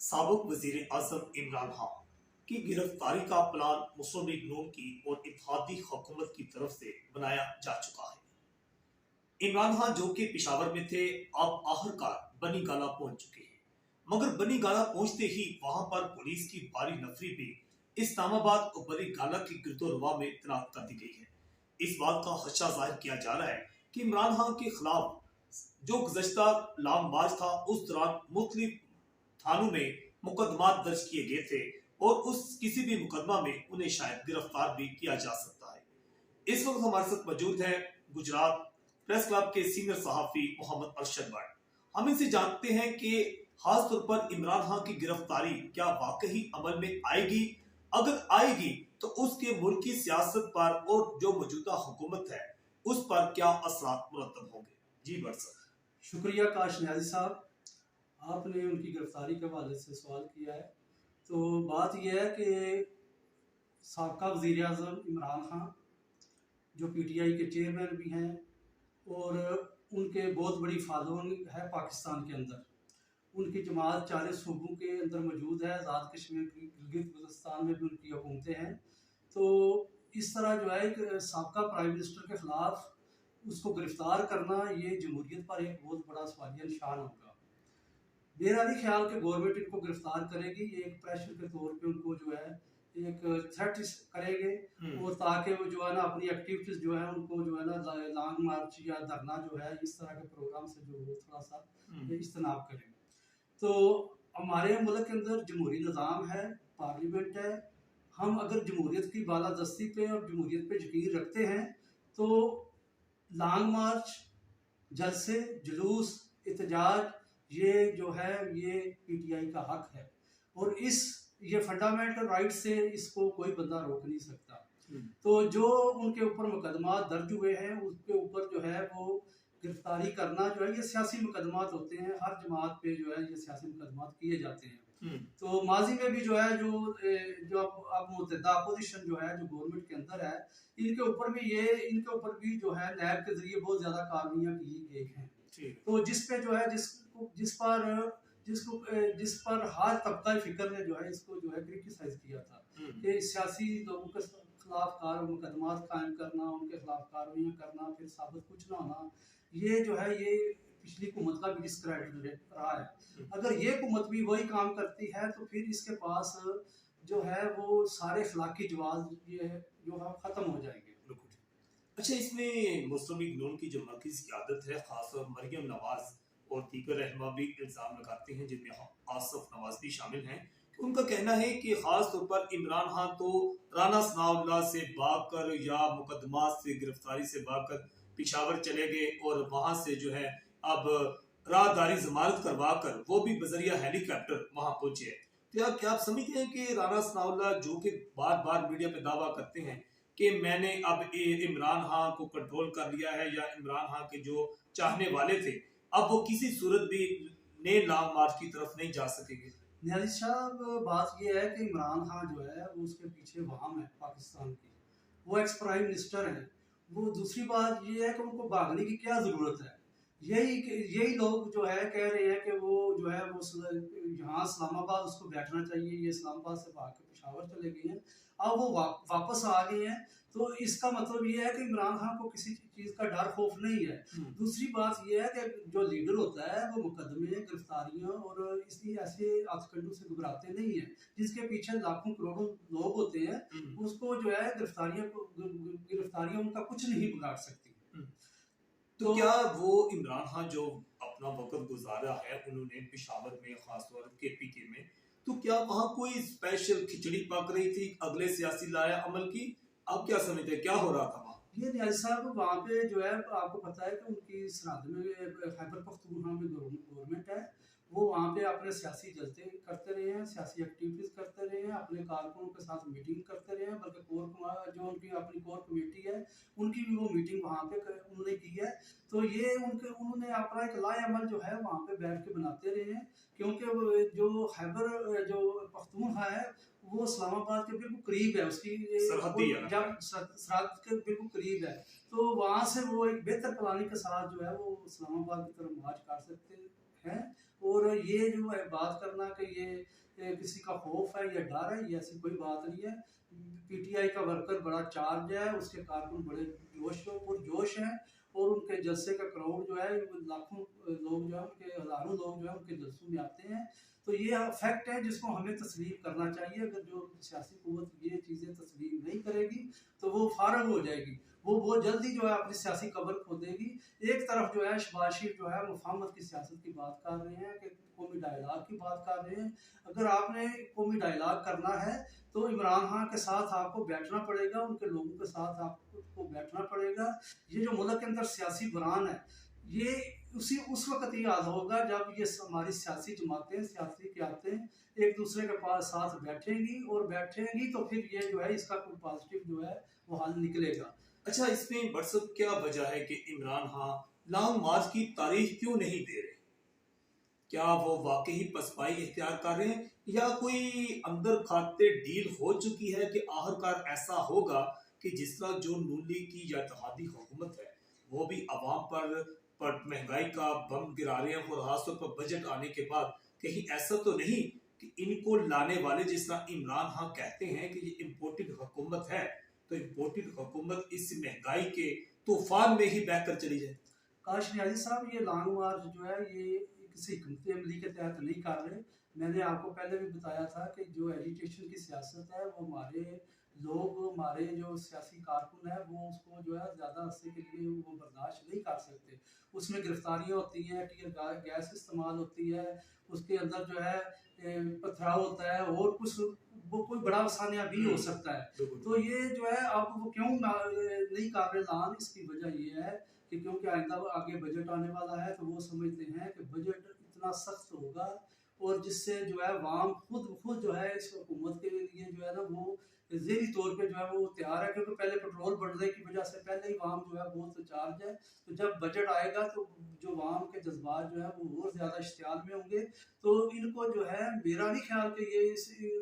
साबिक वजीर आजम इमरान खान की गिरफ्तारी का प्लान मुस्लिम लीग नून की और इत्तेहादी हुकूमत की तरफ से बनाया जा चुका है। इमरान खान जो कि पेशावर में थे, अब आखिरकार बनी गाला पहुंच चुके हैं, मगर बनी गाला पहुंचते ही वहां पर पुलिस की भारी नफरी भी इस्लामाबाद और बनी गाला की गिरदोरवा में तैनात कर दी गई है। इस बात का खदशा जाहिर किया जा रहा है कि इमरान खान के खिलाफ जो गुज़श्ता लॉन्ग मार्च था, उस दौरान मुख्तलिफ थानों में मुकदमा दर्ज किए गए थे और उस किसी भी मुकदमा में उन्हें शायद गिरफ्तार भी किया जा सकता है। इस वक्त हमारे साथ मौजूद है गुजरात प्रेस क्लब के सीनियर सहाफी मोहम्मद अरशद भट्ट। हम इनसे जानते हैं कि खास तौर पर इमरान खान की गिरफ्तारी क्या वाकई अमल में आएगी, अगर आएगी तो उसके मुल्क की सियासत पर और जो मौजूदा हुकूमत है उस पर क्या असरात मुरतब होंगे। जी भट्ट साहब। शुक्रिया काश न्याजी साहब, आपने उनकी गिरफ्तारी के हवाले से सवाल किया है। तो बात यह है कि साबका वज़ीर आज़म इमरान खान जो PTI के चेयरमैन भी हैं और उनके बहुत बड़ी फॉलोइंग है पाकिस्तान के अंदर, उनकी जमात 40 सूबों के अंदर मौजूद है, आज़ाद कश्मीर गिलगित बल्तिस्तान में भी उनकी हुकूमतें हैं। तो इस तरह जो है एक साबका प्राइम मिनिस्टर के ख़िलाफ़ उसको गिरफ्तार करना ये जमहूरियत पर एक बहुत बड़ा सवालिया निशान होगा। मेरा नहीं ख्याल कि गवर्नमेंट इनको गिरफ्तार करेगी, ये एक प्रेशर के तौर पे उनको जो है एक थ्रेट करेंगे और ताकि वो जो है ना अपनी एक्टिविटीज़ जो है उनको जो है ना लॉन्ग मार्च या धरना जो है इस तरह के प्रोग्राम से जो वो थोड़ा सा इज्तनाब करें। तो हमारे मुल्क के अंदर जमहूरी निज़ाम है, पार्लियामेंट है। हम अगर जमहूरियत की बालादस्ती पे और जमहूरियत पे यकीन रखते हैं तो लॉन्ग मार्च, जलसे, जुलूस, एहतजाज ये जो है ये PTI का हक है और ये फंडामेंटल राइट से इसको कोई बंदा रोक नहीं सकता। तो जो उनके ऊपर मुकदमा दर्ज हुए हैं उसके ऊपर जो है वो गिरफ्तारी करना जो है ये सियासी मुकदमात होते हैं, हर जमात पे जो है ये सियासी मुकदमात किए जाते हैं। तो माजी में भी जो है जो अब मुतहदा अपोजिशन जो है जो गवर्नमेंट के अंदर है इनके ऊपर भी जो है नैब के जरिए बहुत ज्यादा कार्रवाइयाँ की गई हैं। तो जिस पे जो है जिस पर हर तबका फिक्र ने जो है इसको जो है क्रिटिसाइज किया था कि सियासी लोगों के खिलाफ मुकदमात कायम करना, उनके खिलाफ कार्रवाइयाँ करना, फिर साबित कुछ ना होना, ये जो है ये पिछली हुकूमत का भी डिस्क्रेडिट रहा है। अगर ये हुकूमत भी वही काम करती है तो फिर इसके पास जो है वो सारे अखलाकी जवाब ये जो है खत्म हो जाएंगे। अच्छा, इसमें मुस्लिम लीग नून की जो मरकज़ी क़यादत है, खासतौर मरियम नवाज और दीगर रहनुमा भी इल्ज़ाम लगाते हैं, जिनमें आसफ नवाज भी शामिल हैं। उनका कहना है कि खास तौर पर इमरान खान तो राना सनाउल्लाह से भागकर या मुकदमात से गिरफ्तारी से भागकर पेशावर चले गए और वहां से जो है अब राहदारी जमानत करवा कर वो भी बजरिया हेलीकॉप्टर वहां पहुंचे। तो क्या आप समझते हैं कि राना सनाउल्लाह जो कि बार बार मीडिया पे दावा करते हैं कि मैंने अब इमरान खान को कंट्रोल कर लिया है, या इमरान खान के जो चाहने वाले थे अब वो किसी सूरत भी नए लॉन्ग मार्च की तरफ नहीं जा सकेंगे? न्याजी साहब, बात यह है कि इमरान खान जो है वो उसके पीछे वहाम है पाकिस्तान की, वो एक्स प्राइम मिनिस्टर हैं। वो दूसरी बात ये है कि उनको भागने की क्या ज़रूरत है। यही लोग जो है कह रहे हैं कि वो जो है वो यहाँ इस्लामाबाद उसको बैठना चाहिए, ये इस्लामाबाद से भाग के पेशावर चले गए हैं, अब वो वापस आ गए हैं। तो इसका मतलब ये है कि इमरान खान को किसी चीज़ का डर खौफ नहीं है। दूसरी बात ये है कि जो लीडर होता है वो मुकदमे, गिरफ्तारियां और इसलिए ऐसे हथकंडों से घबराते नहीं है। जिसके पीछे लाखों करोड़ों लोग होते हैं उसको जो है गिरफ्तारियां उनका कुछ नहीं बिगाड़ सकती। तो क्या वो इमरान खान जो अपना वक्त गुजारा है उन्होंने पेशावर में, खासतौर KPK में, तो क्या वहाँ कोई स्पेशल खिचड़ी पक रही थी अगले सियासी लाया अमल की? आप क्या समझते हैं क्या हो रहा था वहाँ? ये न्याजी साहब, वहाँ पे जो है आपको पता है कि उनकी सरहद में खैबर पख्तूनख्वा में गवर्नमेंट है, वो वहाँ पे अपने सियासी जलसे करते रहे हैं, सियासी एक्टिविटीज़ करते रहे हैं, अपने कारकुनों के साथ मीटिंग करते रहे हैं, बल्कि जो उनकी अपनी कोर कमेटी है उनकी भी वो मीटिंग वहाँ पे उन्होंने की है। तो ये उन्होंने अपना एक लाएअमल जो है वहाँ पे बैठ के बनाते रहे हैं, क्योंकि जो खैबर जो पख्तूनख्वा है वो इस्लामाबाद के बिल्कुल करीब है, उसकी सरहद के बिल्कुल करीब है। तो वहाँ से वो एक बेहतर प्लानिंग के साथ जो है वो इस्लामाबाद की तरफ मार्च कर सकते हैं और और ये जो है बात करना कि ये किसी का खौफ है या डर है, ये ऐसी कोई बात नहीं है। पीटीआई का वर्कर बड़ा चार्ज है, उसके कारकुन बड़े जोश हैं, और उनके जलसे का क्राउड जो है लाखों लोग जो है उनके, हजारों लोग जो है उनके जलसों में आते हैं। तो ये फैक्ट है जिसको हमें तस्लीम करना चाहिए। अगर जो सियासी कुव्वत ये चीज़ें तस्लीम नहीं करेगी तो वो फारग हो जाएगी, वो बहुत जल्दी जो है अपनी सियासी कब्र खोदेगी। एक तरफ जो है शहबाज शरीफ जो है मुफाहमत की सियासत की बात कर रहे हैं कि कौमी डायलाग की बात कर रहे हैं। अगर आपने कौमी डायलाग करना है तो इमरान खान के साथ आपको बैठना पड़ेगा, उनके लोगों के साथ आपको बैठना पड़ेगा। ये जो मुल्क के अंदर सियासी बुरान है, ये उस वक्त ही याद होगा जब ये हमारी सियासी जमातें, सियासी क़यादतें एक दूसरे के पास साथ बैठेंगी तो फिर ये जो है इसका कोई पॉजिटिव जो है वो हल निकलेगा। अच्छा, इसमें व्हाट्सएप क्या वजह है कि इमरान खान लॉन्ग मार्च की तारीख क्यों नहीं दे रहे? क्या वो वाकई पसपाई इख्तियार कर रहे हैं या कोई अंदर खाते डील हो चुकी है कि आखिरकार ऐसा होगा कि जिस तरह जो नून लीग की या इत्तेहादी हुकूमत है वो भी अवाम पर महंगाई का बम गिरा रहे हैं, और खासतौर पर बजट आने के बाद कहीं ऐसा तो नहीं कि इनको लाने वाले जिस तरह इमरान खान कहते हैं कि ये इम्पोर्टेड हुकूमत है, तो इम्पोर्टेड हुकूमत इस महंगाई के तूफान में ही बहकर चली जाए? काश न्याजी साहब, ये लॉन्ग मार्च जो है ये किसी हिकमत अमली के तहत नहीं कर रहे। मैंने आपको पहले भी बताया था कि जो एजिटेशन की सियासत है वो हमारे जो सियासी कारकुन है वो उसको जो है ज़्यादा अरसे के लिए वो बर्दाश्त नहीं कर सकते। उसमें गिरफ्तारियाँ होती हैं, टीयर गैस इस्तेमाल होती है, उसके अंदर जो है पथराव होता है, और कुछ वो कोई बड़ा वसानिया भी हो सकता है। तो ये जो है आप वो क्यों नहीं कर रहे लान, इसकी वजह ये है कि क्योंकि आइंदा आगे बजट आने वाला है, तो वो समझते हैं कि बजट इतना सख्त होगा और जिससे जो है वाम खुद जो है इस हुकूमत के लिए जो है ना वो ज़हनी तौर पे जो है वो तैयार है, क्योंकि पहले पेट्रोल बढ़ने की वजह से पहले ही वाम जो है बहुत चार्ज है। तो जब बजट आएगा तो जो वाम के जज्बात जो है वो और ज़्यादा इश्तियाल में होंगे। तो इनको जो है मेरा नहीं ख्याल कि ये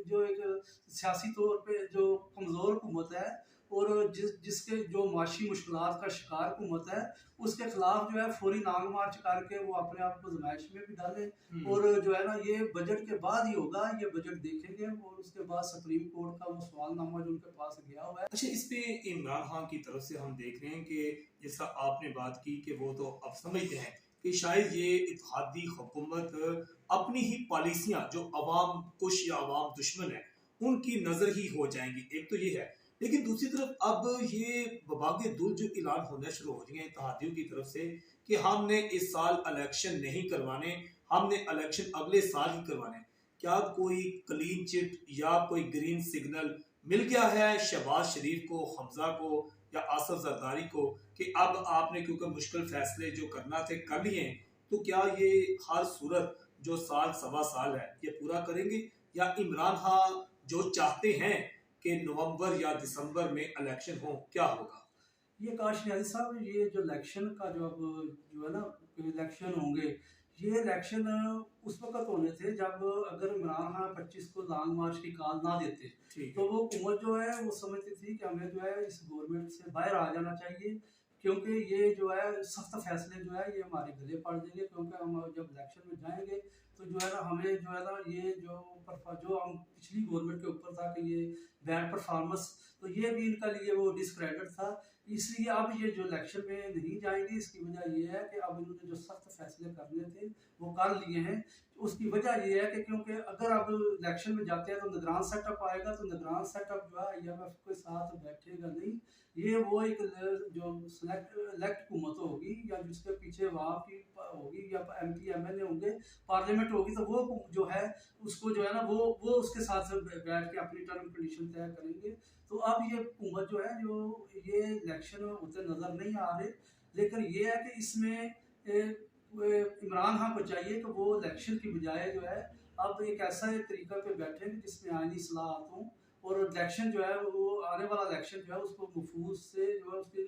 जो एक सियासी तौर पे जो कमज़ोर हुकूमत है और जिसके जो माशी मुश्किलात का शिकार हुकूमत है, उसके खिलाफ जो है फौरी लॉन्ग मार्च करके वो अपने आप को ज़माइश में भी डालें। और जो है ना ये बजट के बाद ही होगा, ये बजट देखेंगे और उसके बाद सुप्रीम कोर्ट का वो सवालनामा जो उनके पास गया हुआ है। अच्छा, इस पे इमरान खान की तरफ से हम देख रहे हैं कि जैसा आपने बात की कि वो तो अब समझते हैं कि शायद ये इत्तेहादी हुकूमत अपनी ही पॉलिसियां जो अवाम कुश या अवाम दुश्मन है उनकी नजर ही हो जाएंगी। एक तो ये है, लेकिन दूसरी तरफ अब ये बबागे दुल जो ऐलान होना शुरू हो रही है इत्तेहादियों की तरफ से कि हमने इस साल इलेक्शन नहीं करवाने, हमने इलेक्शन अगले साल ही करवाने। क्या कोई क्लीन चिट या कोई ग्रीन सिग्नल मिल गया है शहबाज शरीफ को, हमजा को या आसफ जरदारी को कि अब आपने क्योंकि मुश्किल फैसले जो करना थे कर लिए, तो क्या ये हर सूरत जो साल सवा साल है ये पूरा करेंगे, या इमरान खान जो चाहते हैं कि नवंबर या दिसंबर में इलेक्शन हो, क्या होगा? ये काश न्याजी साहब, ये जो इलेक्शन का जो है ना इलेक्शन होंगे, ये इलेक्शन उस वक्त होने थे जब अगर इमरान खान 25 को लॉन्ग मार्च की कॉल ना देते तो वो हुकूमत जो है वो समझती थी कि हमें जो है इस गवर्नमेंट से बाहर आ जाना चाहिए, क्योंकि ये जो है सख्त फैसले जो है ये हमारे गले पड़ देंगे। क्योंकि हम जब इलेक्शन में जाएंगे तो जो है ना हमें जो है ना ये जो हम पिछली गवर्नमेंट के ऊपर था कि ये बैड परफॉर्मेंस, तो ये भी इनका लिए वो डिस्क्रेडिट था। इसलिए अब ये जो इलेक्शन में नहीं जाएंगे, इसकी वजह ये है कि अब इन्होंने जो सख्त फैसले करने थे वो कर लिए हैं। उसकी वजह ये है कि क्योंकि अगर अब इलेक्शन में जाते हैं तो निगरान सेटअप आएगा, तो निगरान सेटअप जो है IMF के साथ बैठेगा नहीं। ये वो एक जो इलेक्ट हुकूमत होगी या जिसके पीछे वहाँ की होगी या MP MLA होंगे, पार्लियामेंट होगी, तो वो जो है उसको जो है ना वो उसके साथ बैठ के अपनी टर्म कंडीशन तय करेंगे। तो अब ये हुकूमत जो है जो ये इलेक्शन होते नज़र नहीं आ रहे, लेकिन ये है कि इसमें इमरान खान को चाहिए कि वो इलेक्शन की बजाय जो है अब एक ऐसा तरीका पे बैठे जिसमें आईनी इस्लाहत हों, और इलेक्शन जो है वो आने वाला इलेक्शन जो है उसको महफूज से जो है उसके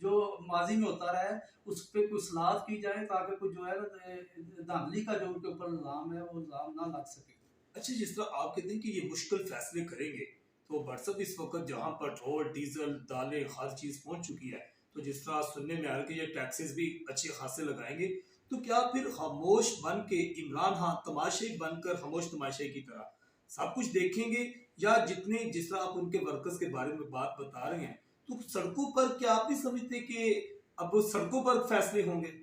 जो माजी में होता रहा है उस पर कोई सलाहत की जाए, ताकि कुछ जो है ना धांधली का जो उनके ऊपर इल्ज़ाम है वो इल्ज़ाम ना लग सके। अच्छा, जिस तरह आप कहते हैं कि ये मुश्किल फैसले करेंगे, तो व्हाट्सएप इस वक्त जहां पेट्रोल डीजल दालें हर चीज पहुंच चुकी है, तो जिस तरह सुनने में आ रहा है कि ये टैक्सेस भी अच्छे खासे लगाएंगे, तो क्या फिर खामोश बन के इमरान खान तमाशे बनकर खामोश तमाशे की तरह सब कुछ देखेंगे, या जिस तरह आप उनके वर्कर्स के बारे में बात बता रहे हैं, तो सड़कों पर क्या आप भी समझते कि अब सड़कों पर फैसले होंगे?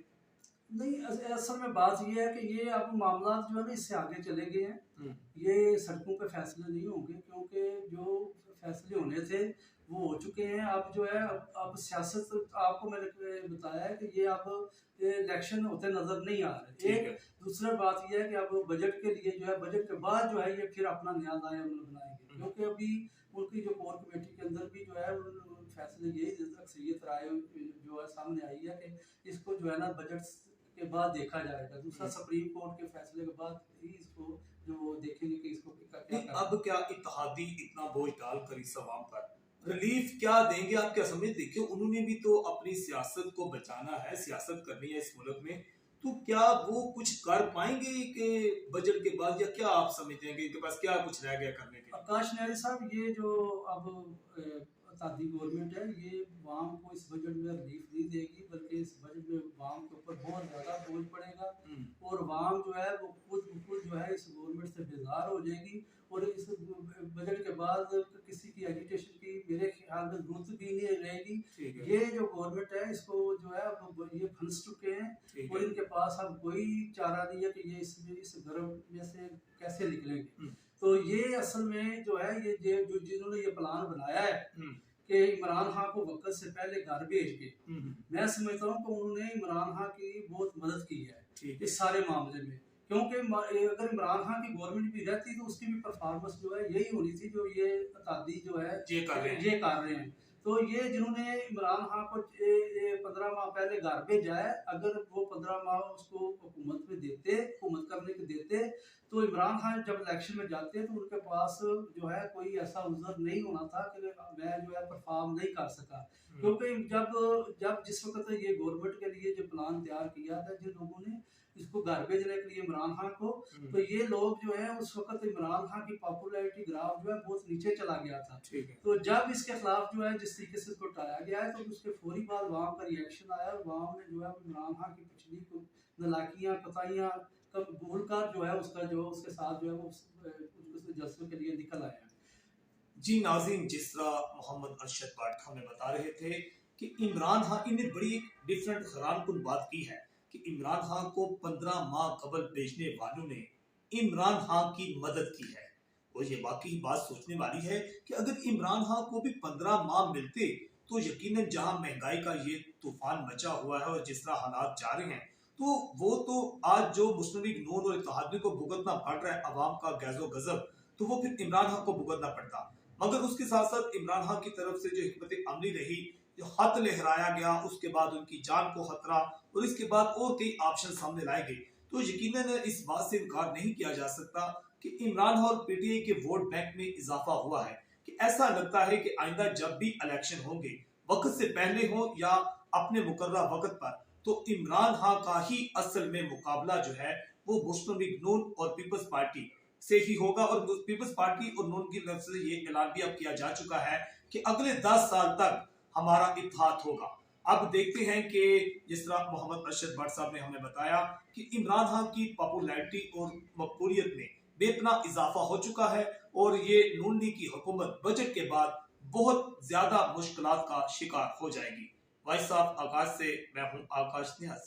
नहीं, असल में बात ये है कि ये अब मामला जो है ना इससे आगे चले गए हैं। ये सड़कों पे फैसले नहीं होंगे, क्योंकि जो फैसले होने थे वो हो चुके हैं। अब जो है अब सियासत, आपको मैंने बताया है कि ये अब इलेक्शन होते नजर नहीं आ रहे। एक दूसरा बात ये है कि अब बजट के लिए जो है, बजट के बाद जो है ये फिर अपना नया नया बनाएंगे, क्योंकि अभी उनकी जो कोर कमेटी के अंदर भी जो है फैसले यही अक्सरियत राय जो है सामने आई है कि इसको जो है ना बजट के बाद देखा जाएगा। दूसरा सुप्रीम कोर्ट के फैसले के बाद ही इसको जो देखेंगे कि इसको क्या अब क्या इत्तेहादी इतना बोझ डालकर इस अवाम पर रिलीफ क्या देंगे? आप क्या समझ, देखिए उन्होंने भी तो अपनी सियासत को बचाना है, सियासत करनी है इस मुल्क में, तो क्या वो कुछ कर पाएंगे कि बजट के बाद, या क्या आप समझते हैं कि इनके पास क्या कुछ रह गया करने के? आकाश न्यारी साहब, ये जो अब इत्तेहादी गवर्नमेंट है, ये वाम को इस बजट में रिलीफ नहीं देगी, बल्कि इस बजट में वाम के ऊपर बहुत ज्यादा बोझ पड़ेगा और वाम जो है वो खुद जो है इस गवर्नमेंट से बेजार हो जाएगी। और इस बजट के बाद किसी की एजुटेशन की मेरे ख्याल में जरूरत भी नहीं रहेगी। ये जो गवर्नमेंट है इसको जो है अब ये फंस चुके हैं और इनके पास अब कोई चारा नहीं है कि ये इस गर्भ में से कैसे निकलेंगे। तो ये असल में जो है ये जो जिन्होंने ये प्लान बनाया है कि इमरान खान को वक्त से पहले घर भेज के, मैं समझता हूँ कि उन्होंने इमरान खान की बहुत मदद की है इस सारे मामले में, क्योंकि अगर इमरान खान की गवर्नमेंट भी रहती तो उसकी भी परफॉर्मेंस जो है यही होनी थी जो ये इत्तेहादी जो है ये कर रहे हैं। तो ये जिन्होंने इमरान खान को 15 माह पहले घर भेजा है, अगर वो 15 माह उसको हुकूमत में देते, हुकूमत करने के देते, तो इमरान खान जब इलेक्शन में जाते तो उनके पास जो है कोई ऐसा उज़र नहीं होना था कि मैं जो है परफॉर्म नहीं कर सका। क्योंकि जब जिस वक्त ये गवर्नमेंट के लिए जो प्लान तैयार किया था जिन लोगों ने इसको घर भेजने के लिए इमरान खान को, तो ये लोग जो है उस वक्त इमरान खान की पॉपुलैरिटी ग्राफ जो है बहुत नीचे चला गया था। तो जब इसके खिलाफ जो है जिस तरीके से इसको टाया गया है, तो उसके फौरी बाद वाम का रिएक्शन आया और वाम ने जो है इमरान खान की पिछली नलाकियां कताइयां बोलकर जो है उसके साथ जो है वो जलसों के लिए निकल आया। जी नाज़रीन, जिस तरह मोहम्मद अरशद भट्ट हमें बता रहे थे कि इमरान खान ने बड़ी डिफरेंट हैरानकुन बात की है कि इमरान खान को 15 माह कबल भेजने वालों ने इमरान खान की मदद की है। और ये वाकई बात सोचने वाली है कि अगर इमरान खान को भी 15 माह मिलते तो यकीनन जहां महंगाई का ये तूफान मचा हुआ है और जिस तरह हालात जा रहे हैं, तो वो तो आज जो मुस्लिम लीग नून और इत्तेहादी को भुगतना पड़ रहा है अवाम का गैज़ो गजब, तो वो फिर इमरान खान को भुगतना पड़ता। मगर उसके साथ साथ इमरान खान की तरफ से जो हिकमत अमली रही, जो हथ लहराया गया, उसके बाद उनकी जान को खतरा और इसके बाद और कई ऑप्शन सामने लाए गए, तो यकीनन इस बात से इनकार नहीं किया जा सकता कि इमरान खान और पीटीआई के वोट बैंक में इजाफा हुआ है। कि ऐसा लगता है कि आइंदा जब भी इलेक्शन होंगे, वक्त से पहले हो या अपने मुकर्रर वक्त पर, तो इमरान खान का ही असल में मुकाबला जो है वो मुस्लिम लीग नून और पीपल्स पार्टी से ही होगा। और पीपल्स पार्टी और नून की तरफ से ये ऐलान भी अब किया जा चुका है कि अगले 10 साल तक हमारा इत्तेहाद होगा। अब देखते हैं कि जिस तरह मोहम्मद अरशद भट्ट साहब ने हमें बताया कि इमरान खान की पॉपुलैरिटी और मकबूलियत में बेपनाह इजाफा हो चुका है और ये नून लीग की हुकूमत बजट के बाद बहुत ज्यादा मुश्किलात का शिकार हो जाएगी। भाई साहब, आकाश से मैं हूं आकाश न्याज।